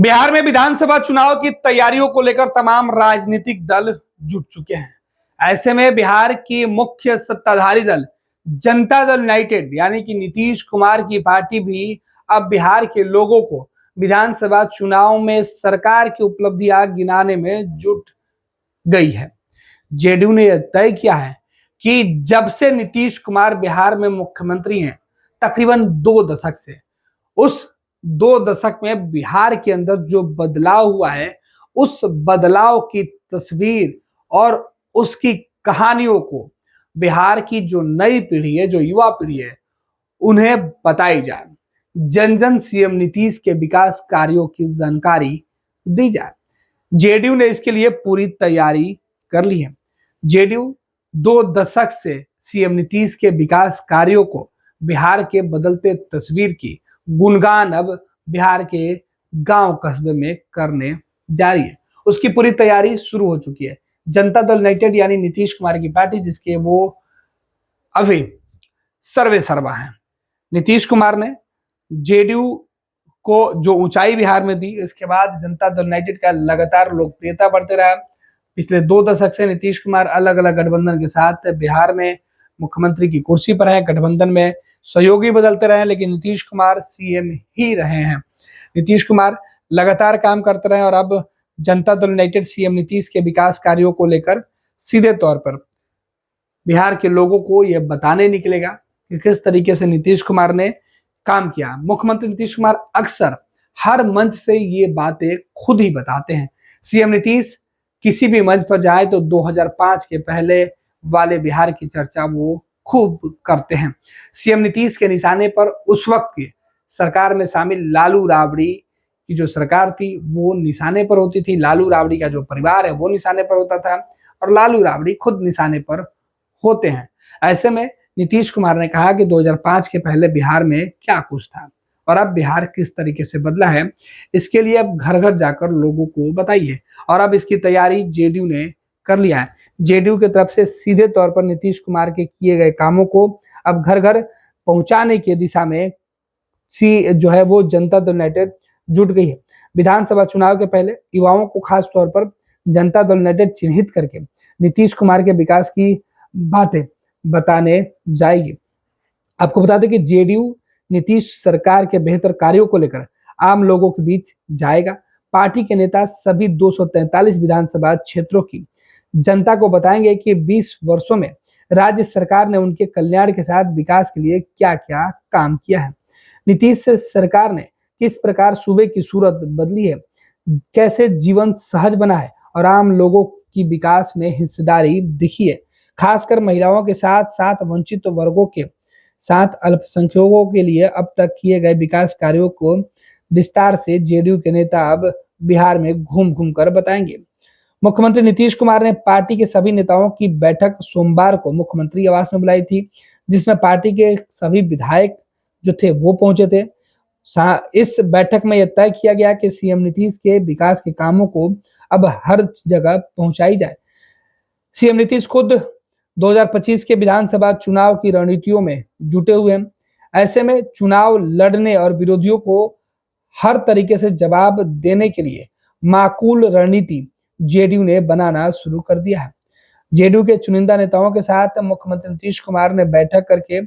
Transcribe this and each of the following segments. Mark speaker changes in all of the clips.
Speaker 1: बिहार में विधानसभा चुनाव की तैयारियों को लेकर तमाम राजनीतिक दल जुट चुके हैं। ऐसे में बिहार की मुख्य सत्ताधारी दल जनता दल यूनाइटेड यानी कि नीतीश कुमार की पार्टी भी अब बिहार के लोगों को विधानसभा चुनाव में सरकार की उपलब्धियां गिनाने में जुट गई है। जेडीयू ने यह तय किया है कि जब से नीतीश कुमार बिहार में मुख्यमंत्री हैं, तकरीबन 2 दशक से, उस 2 दशक में बिहार के अंदर जो बदलाव हुआ है, उस बदलाव की तस्वीर और उसकी कहानियों को बिहार की जो नई पीढ़ी है, जो युवा पीढ़ी है, उन्हें बताई जाए। जन जन सीएम नीतीश के विकास कार्यों की जानकारी दी जाए। जेडीयू ने इसके लिए पूरी तैयारी कर ली है। जेडीयू 2 दशक से सीएम नीतीश के विकास कार्यों को, बिहार के बदलते तस्वीर की गुणगान अब बिहार के गांव कस्बे में करने जारी है। उसकी पूरी तैयारी शुरू हो चुकी है। जनता दल यूनाइटेड यानी नीतीश कुमार की पार्टी, जिसके वो अभी सर्वे सर्वा है। नीतीश कुमार ने जेडीयू को जो ऊंचाई बिहार में दी, इसके बाद जनता दल यूनाइटेड का लगातार लोकप्रियता बढ़ते रहा। पिछले 2 दशक से नीतीश कुमार अलग अलग गठबंधन के साथ बिहार में मुख्यमंत्री की कुर्सी पर है। गठबंधन में सहयोगी बदलते रहे, लेकिन नीतीश कुमार सीएम ही रहे हैं। नीतीश कुमार लगातार काम करते रहे और अब जनता दल यूनाइटेड सीएम नीतीश के विकास कार्यों को लेकर सीधे तौर पर बिहार के लोगों को यह बताने निकलेगा कि किस तरीके से नीतीश कुमार ने काम किया। मुख्यमंत्री नीतीश कुमार अक्सर हर मंच से ये बातें खुद ही बताते हैं। सीएम नीतीश किसी भी मंच पर जाए तो 2005 के पहले वाले बिहार की चर्चा वो खूब करते हैं। सीएम नीतीश के निशाने पर उस वक्त की सरकार में शामिल लालू राबड़ी की जो सरकार थी वो निशाने पर होती थी। लालू राबड़ी का जो परिवार है वो निशाने पर होता था और लालू राबड़ी खुद निशाने पर होते हैं। ऐसे में नीतीश कुमार ने कहा कि 2005 के पहले बिहार में क्या कुछ था और अब बिहार किस तरीके से बदला है, इसके लिए अब घर घर जाकर लोगों को बताइए। और अब इसकी तैयारी जेडीयू ने कर लिया है। जेडीयू की तरफ से सीधे तौर पर नीतीश कुमार के किए गए कामों को अब घर घर पहुंचाने की दिशा में जो है वो जनता दल यूनाइटेड जुट गई है। विधानसभा चुनाव के पहले युवाओं को खास तौर पर जनता दल यूनाइटेड चिन्हित करके नीतीश कुमार के विकास की बातें बताने जाएगी। आपको बता दें कि जेडीयू नीतीश सरकार के बेहतर कार्यों को लेकर आम लोगों के बीच जाएगा। पार्टी के नेता सभी 243 विधानसभा क्षेत्रों की जनता को बताएंगे कि 20 वर्षों में राज्य सरकार ने उनके कल्याण के साथ विकास के लिए क्या क्या काम किया है। नीतीश सरकार ने किस प्रकार सूबे की सूरत बदली है, कैसे जीवन सहज बना है और आम लोगों की विकास में हिस्सेदारी दिखी है। खासकर महिलाओं के साथ साथ वंचित वर्गों के साथ अल्पसंख्यकों के लिए अब तक किए गए विकास कार्यों को विस्तार से जेडीयू के नेता अब बिहार में घूम घूम कर बताएंगे। मुख्यमंत्री नीतीश कुमार ने पार्टी के सभी नेताओं की बैठक सोमवार को मुख्यमंत्री आवास में बुलाई थी, जिसमें पार्टी के सभी विधायक जो थे वो पहुंचे थे। इस बैठक में यह तय किया गया कि सीएम नीतीश के विकास के कामों को अब हर जगह पहुंचाई जाए। सीएम नीतीश खुद 2025 के विधानसभा चुनाव की रणनीतियों में जुटे हुए हैं। ऐसे में चुनाव लड़ने और विरोधियों को हर तरीके से जवाब देने के लिए माकूल रणनीति जेडीयू ने बनाना शुरू कर दिया है। जेडीयू के चुनिंदा नेताओं के साथ मुख्यमंत्री नीतीश कुमार ने बैठक करके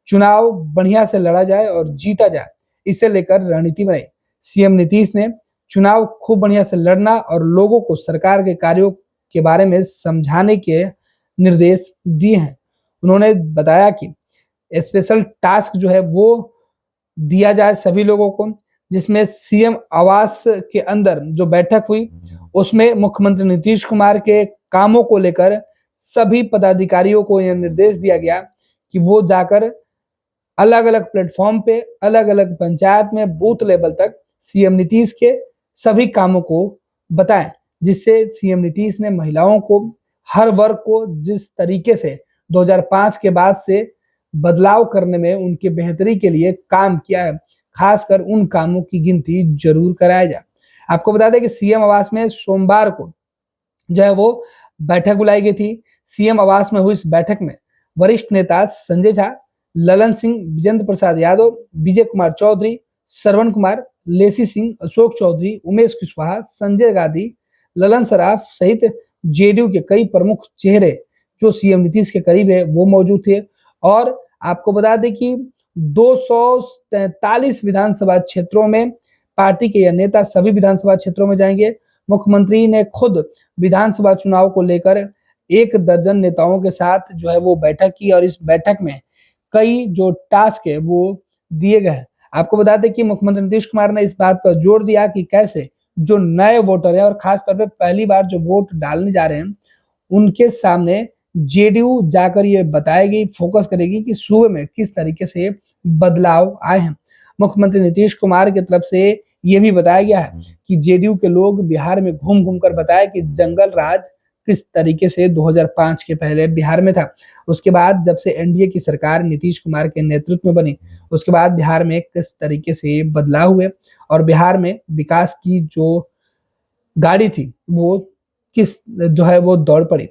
Speaker 1: चुनाव बढ़िया से लड़ा जाए और जीता जाए, इसे लेकर रणनीति बनाई। सीएम नीतीश ने चुनाव खूब बढ़िया से लड़ना और लोगों को सरकार के कार्यों के बारे में समझाने के निर्देश दिए हैं। उन्होंने बताया कि स्पेशल टास्क जो है वो दिया जाए सभी लोगों को, जिसमें सीएम आवास के अंदर जो बैठक हुई उसमें मुख्यमंत्री नीतीश कुमार के कामों को लेकर सभी पदाधिकारियों को यह निर्देश दिया गया कि वो जाकर अलग अलग प्लेटफॉर्म पे, अलग अलग पंचायत में, बूथ लेवल तक सीएम नीतीश के सभी कामों को बताएं, जिससे सीएम नीतीश ने महिलाओं को, हर वर्ग को जिस तरीके से 2005 के बाद से बदलाव करने में उनके बेहतरी के लिए काम किया है, खासकर उन कामों की गिनती जरूर कराया जाए। आपको बता दें कि सीएम आवास में सोमवार को जो है वो बैठक बुलाई गई थी। सीएम आवास में हुई इस बैठक में वरिष्ठ नेता संजय झा, ललन सिंह, विजेंद्र प्रसाद यादव, विजय कुमार चौधरी, श्रवण कुमार, लेसी सिंह, अशोक चौधरी, उमेश कुशवाहा, संजय गांधी, ललन सराफ सहित जेडीयू के कई प्रमुख चेहरे जो सीएम नीतीश के करीब है वो मौजूद थे। और आपको बता दें कि 243 विधानसभा क्षेत्रों में पार्टी के यह नेता सभी विधानसभा क्षेत्रों में जाएंगे। मुख्यमंत्री ने खुद विधानसभा चुनाव को लेकर 1 दर्जन नेताओं के साथ जो है वो बैठक की और इस बैठक में कई जो टास्क है वो दिए गए हैं। आपको बता दें कि मुख्यमंत्री नीतीश कुमार ने इस बात पर जोर दिया कि कैसे जो नए वोटर है और खासतौर पे पहली बार जो वोट डालने जा रहे हैं उनके सामने जेडीयू जाकर ये बताएगी, फोकस करेगी कि सूबे में किस तरीके से बदलाव आए हैं। मुख्यमंत्री नीतीश कुमार की तरफ से ये भी बताया गया है कि जेडीयू के लोग बिहार में घूम घूम कर बताए कि जंगल राज किस तरीके से 2005 के पहले बिहार में था। उसके बाद जब से एनडीए की सरकार नीतीश कुमार के नेतृत्व में बनी, उसके बाद बिहार में किस तरीके से बदलाव हुए और बिहार में विकास की जो गाड़ी थी वो किस जो है वो दौड़ पड़ी।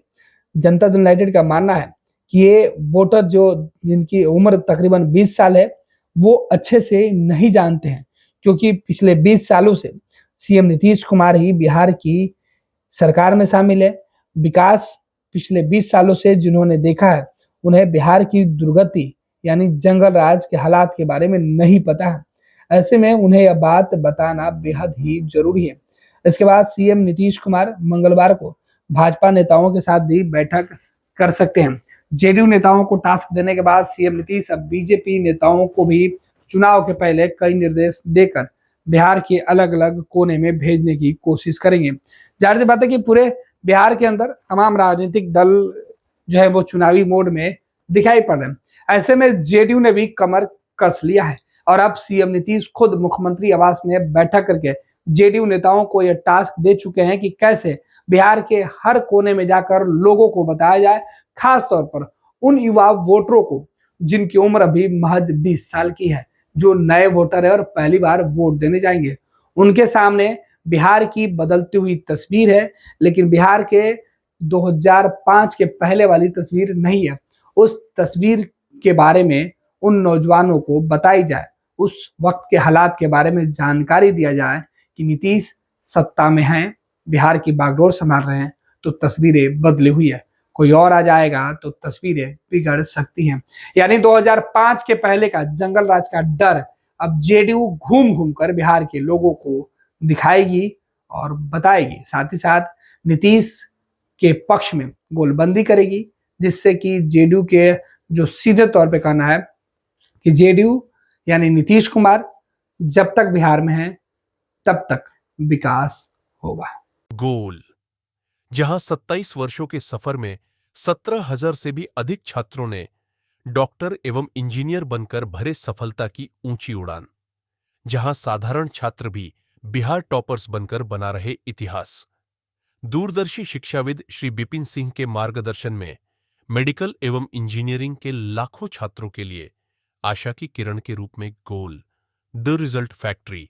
Speaker 1: जनता दल यूनाइटेड का मानना है कि ये वोटर जो जिनकी उम्र तकरीबन 20 साल है वो अच्छे से नहीं जानते हैं, क्योंकि पिछले 20 सालों से सीएम नीतीश कुमार ही बिहार की सरकार में शामिल है। विकास पिछले 20 सालों से जिन्होंने देखा है उन्हें बिहार की दुर्गति यानी जंगल राज के हालात के बारे में नहीं पता है। ऐसे में उन्हें यह बात बताना बेहद ही जरूरी है। इसके बाद सीएम नीतीश कुमार मंगलवार को भाजपा नेताओं के साथ भी बैठक कर सकते हैं। जेडीयू नेताओं को टास्क देने के बाद सीएम नीतीश अब बीजेपी नेताओं को भी चुनाव के पहले कई निर्देश देकर बिहार के अलग अलग कोने में भेजने की कोशिश करेंगे। जाहिर सी बात है कि पूरे बिहार के अंदर तमाम राजनीतिक दल जो है वो चुनावी मोड में दिखाई पड़ रहे हैं। ऐसे में जेडीयू ने भी कमर कस लिया है और अब सीएम नीतीश खुद मुख्यमंत्री आवास में बैठक करके जेडीयू नेताओं को यह टास्क दे चुके हैं कि कैसे बिहार के हर कोने में जाकर लोगों को बताया जाए, खास तौर पर उन युवा वोटरों को जिनकी उम्र अभी महज 20 साल की है, जो नए वोटर है और पहली बार वोट देने जाएंगे। उनके सामने बिहार की बदलती हुई तस्वीर है, लेकिन बिहार के 2005 के पहले वाली तस्वीर नहीं है। उस तस्वीर के बारे में उन नौजवानों को बताई जाए, उस वक्त के हालात के बारे में जानकारी दिया जाए कि नीतीश सत्ता में हैं, बिहार की बागडोर संभाल रहे हैं, तो तस्वीरें बदली हुई है। कोई और आ जाएगा तो तस्वीरें बिगड़ सकती हैं। यानी 2005 के पहले का जंगल राज का डर अब जेडीयू घूम घूम कर बिहार के लोगों को दिखाएगी और बताएगी। साथ ही साथ नीतीश के पक्ष में गोलबंदी करेगी, जिससे कि जेडीयू के जो सीधे तौर पे कहना है कि जेडीयू यानी नीतीश कुमार जब तक बिहार में है तब तक विकास होगा।
Speaker 2: गोल, जहां 27 वर्षों के सफर में 17,000 से भी अधिक छात्रों ने डॉक्टर एवं इंजीनियर बनकर भरे सफलता की ऊंची उड़ान, जहां साधारण छात्र भी बिहार टॉपर्स बनकर बना रहे इतिहास। दूरदर्शी शिक्षाविद श्री बिपिन सिंह के मार्गदर्शन में मेडिकल एवं इंजीनियरिंग के लाखों छात्रों के लिए आशा की किरण के रूप में गोल, द रिजल्ट फैक्ट्री।